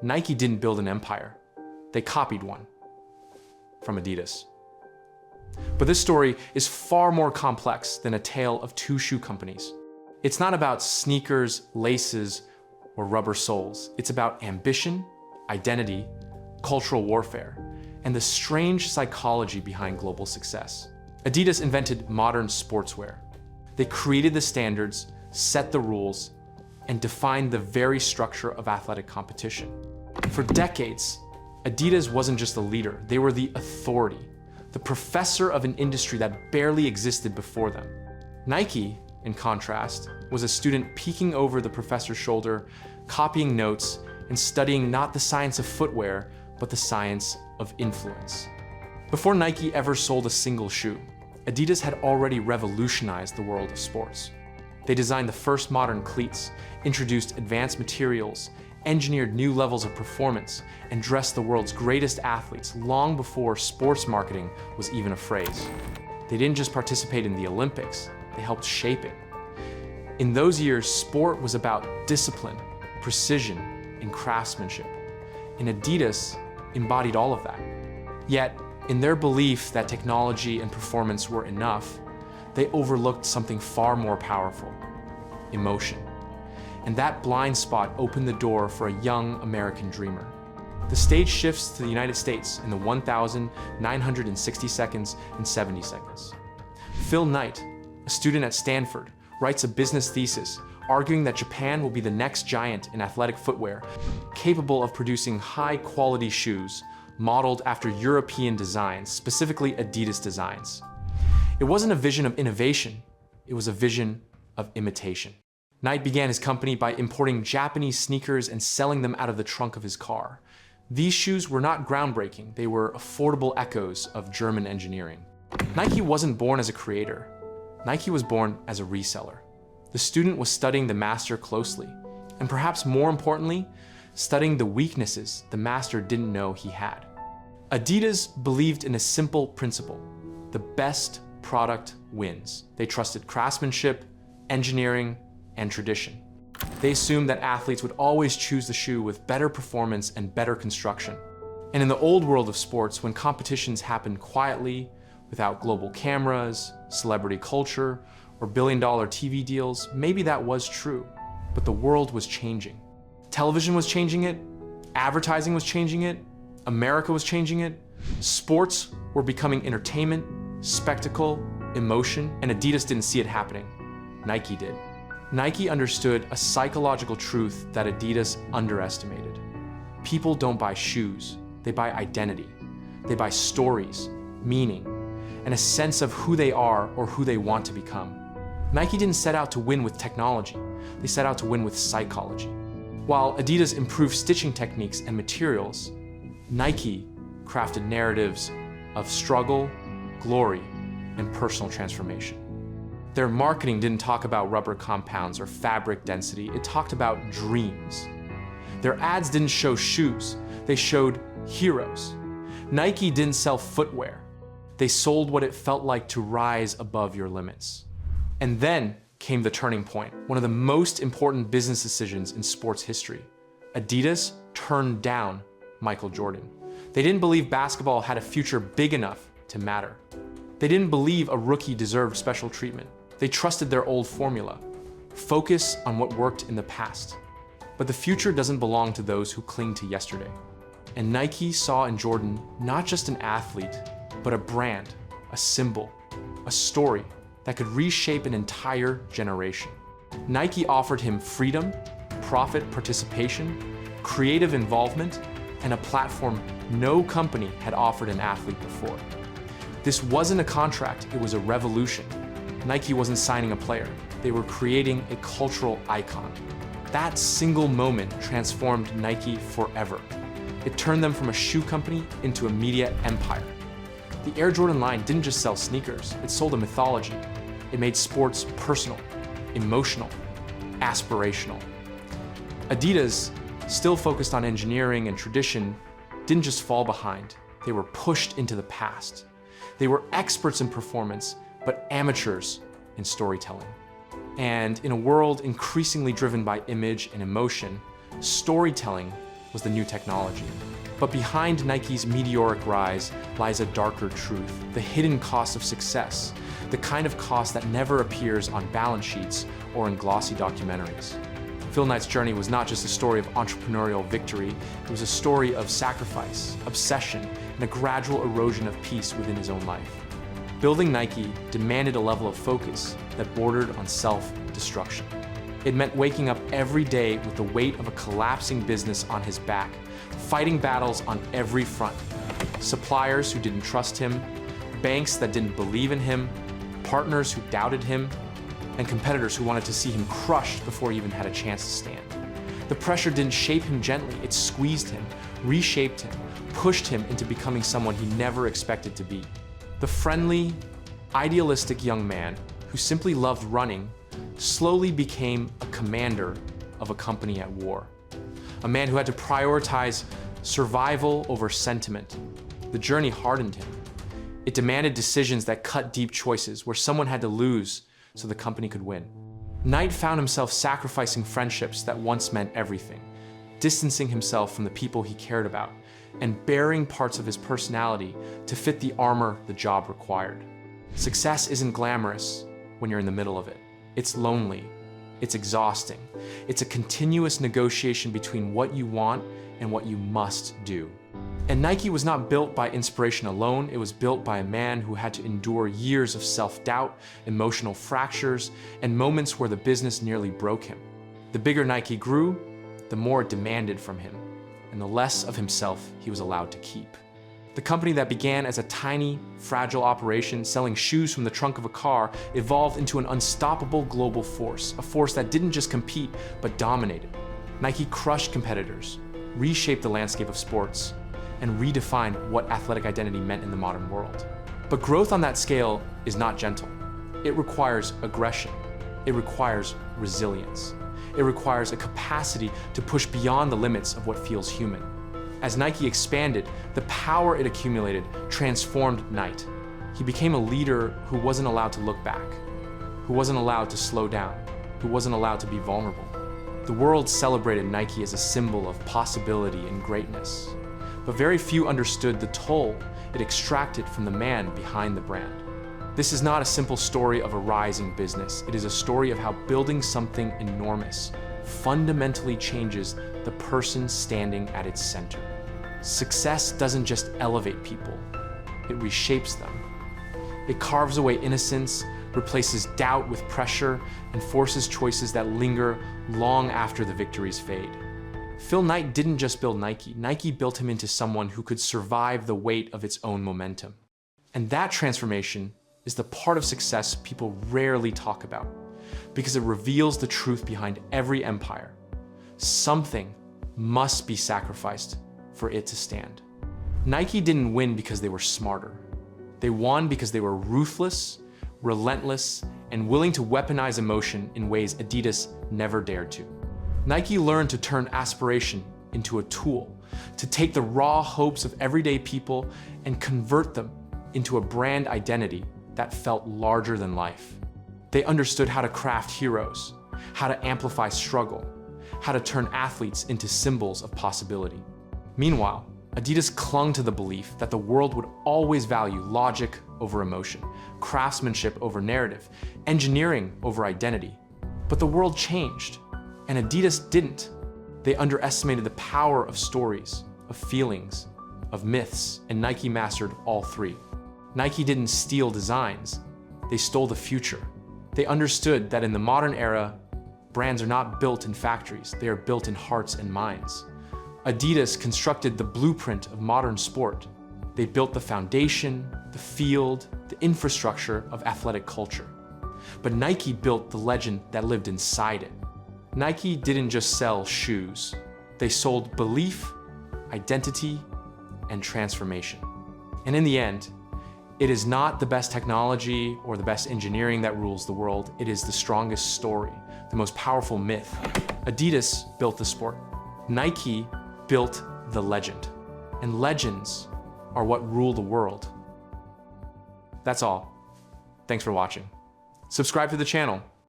Nike didn't build an empire. They copied one from Adidas. But this story is far more complex than a tale of two shoe companies. It's not about sneakers, laces, or rubber soles. It's about ambition, identity, cultural warfare, and the strange psychology behind global success. Adidas invented modern sportswear. They created the standards, set the rules, and defined the very structure of athletic competition. For decades, Adidas wasn't just the leader, they were the authority, the professor of an industry that barely existed before them. Nike, in contrast, was a student peeking over the professor's shoulder, copying notes, and studying not the science of footwear, but the science of influence. Before Nike ever sold a single shoe, Adidas had already revolutionized the world of sports. They designed the first modern cleats, introduced advanced materials, engineered new levels of performance, and dressed the world's greatest athletes long before sports marketing was even a phrase. They didn't just participate in the Olympics, they helped shape it. In those years, sport was about discipline, precision, and craftsmanship. And Adidas embodied all of that. Yet, in their belief that technology and performance were enough, they overlooked something far more powerful: emotion. And that blind spot opened the door for a young American dreamer. The stage shifts to the United States in the 1,960 seconds and 70 seconds. Phil Knight, a student at Stanford, writes a business thesis arguing that Japan will be the next giant in athletic footwear, capable of producing high-quality shoes modeled after European designs, specifically Adidas designs. It wasn't a vision of innovation, it was a vision of imitation. Knight began his company by importing Japanese sneakers and selling them out of the trunk of his car. These shoes were not groundbreaking, they were affordable echoes of German engineering. Nike wasn't born as a creator. Nike was born as a reseller. The student was studying the master closely, and perhaps more importantly, studying the weaknesses the master didn't know he had. Adidas believed in a simple principle: the best product wins. They trusted craftsmanship, engineering, and tradition. They assumed that athletes would always choose the shoe with better performance and better construction. And in the old world of sports, when competitions happened quietly, without global cameras, celebrity culture, or billion-dollar TV deals, maybe that was true, but the world was changing. Television was changing it, advertising was changing it, America was changing it, sports were becoming entertainment, spectacle, emotion, and Adidas didn't see it happening. Nike did. Nike understood a psychological truth that Adidas underestimated. People don't buy shoes, they buy identity. They buy stories, meaning, and a sense of who they are or who they want to become. Nike didn't set out to win with technology, they set out to win with psychology. While Adidas improved stitching techniques and materials, Nike crafted narratives of struggle, glory, and personal transformation. Their marketing didn't talk about rubber compounds or fabric density, it talked about dreams. Their ads didn't show shoes, they showed heroes. Nike didn't sell footwear, they sold what it felt like to rise above your limits. And then came the turning point, one of the most important business decisions in sports history. Adidas turned down Michael Jordan. They didn't believe basketball had a future big enough to matter. They didn't believe a rookie deserved special treatment. They trusted their old formula: focus on what worked in the past. But the future doesn't belong to those who cling to yesterday. And Nike saw in Jordan not just an athlete, but a brand, a symbol, a story that could reshape an entire generation. Nike offered him freedom, profit participation, creative involvement, and a platform no company had offered an athlete before. This wasn't a contract, it was a revolution. Nike wasn't signing a player, they were creating a cultural icon. That single moment transformed Nike forever. It turned them from a shoe company into a media empire. The Air Jordan line didn't just sell sneakers, it sold a mythology. It made sports personal, emotional, aspirational. Adidas, still focused on engineering and tradition, didn't just fall behind, they were pushed into the past. They were experts in performance, but amateurs in storytelling. And in a world increasingly driven by image and emotion, storytelling was the new technology. But behind Nike's meteoric rise lies a darker truth, the hidden cost of success, the kind of cost that never appears on balance sheets or in glossy documentaries. Phil Knight's journey was not just a story of entrepreneurial victory, it was a story of sacrifice, obsession, and a gradual erosion of peace within his own life. Building Nike demanded a level of focus that bordered on self-destruction. It meant waking up every day with the weight of a collapsing business on his back, fighting battles on every front. Suppliers who didn't trust him, banks that didn't believe in him, partners who doubted him, and competitors who wanted to see him crushed before he even had a chance to stand. The pressure didn't shape him gently, it squeezed him, reshaped him, pushed him into becoming someone he never expected to be. The friendly, idealistic young man who simply loved running slowly became a commander of a company at war. A man who had to prioritize survival over sentiment. The journey hardened him. It demanded decisions that cut deep choices, where someone had to lose so the company could win. Knight found himself sacrificing friendships that once meant everything, distancing himself from the people he cared about, and bearing parts of his personality to fit the armor the job required. Success isn't glamorous when you're in the middle of it. It's lonely. It's exhausting. It's a continuous negotiation between what you want and what you must do. And Nike was not built by inspiration alone, it was built by a man who had to endure years of self-doubt, emotional fractures, and moments where the business nearly broke him. The bigger Nike grew, the more it demanded from him, and the less of himself he was allowed to keep. The company that began as a tiny, fragile operation selling shoes from the trunk of a car evolved into an unstoppable global force, a force that didn't just compete, but dominated. Nike crushed competitors, reshaped the landscape of sports, and redefined what athletic identity meant in the modern world. But growth on that scale is not gentle. It requires aggression. It requires resilience. It requires a capacity to push beyond the limits of what feels human. As Nike expanded, the power it accumulated transformed Knight. He became a leader who wasn't allowed to look back, who wasn't allowed to slow down, who wasn't allowed to be vulnerable. The world celebrated Nike as a symbol of possibility and greatness, but very few understood the toll it extracted from the man behind the brand. This is not a simple story of a rising business. It is a story of how building something enormous fundamentally changes the person standing at its center. Success doesn't just elevate people, it reshapes them. It carves away innocence, replaces doubt with pressure, and forces choices that linger long after the victories fade. Phil Knight didn't just build Nike. Nike built him into someone who could survive the weight of its own momentum. And that transformation is the part of success people rarely talk about, because it reveals the truth behind every empire. Something must be sacrificed for it to stand. Nike didn't win because they were smarter. They won because they were ruthless, relentless, and willing to weaponize emotion in ways Adidas never dared to. Nike learned to turn aspiration into a tool, to take the raw hopes of everyday people and convert them into a brand identity that felt larger than life. They understood how to craft heroes, how to amplify struggle, how to turn athletes into symbols of possibility. Meanwhile, Adidas clung to the belief that the world would always value logic over emotion, craftsmanship over narrative, engineering over identity. But the world changed, and Adidas didn't. They underestimated the power of stories, of feelings, of myths, and Nike mastered all three. Nike didn't steal designs, they stole the future. They understood that in the modern era, brands are not built in factories, they are built in hearts and minds. Adidas constructed the blueprint of modern sport. They built the foundation, the field, the infrastructure of athletic culture. But Nike built the legend that lived inside it. Nike didn't just sell shoes. They sold belief, identity, and transformation. And in the end, it is not the best technology or the best engineering that rules the world. It is the strongest story, the most powerful myth. Adidas built the sport. Nike built the legend. And legends are what rule the world. That's all. Thanks for watching. Subscribe to the channel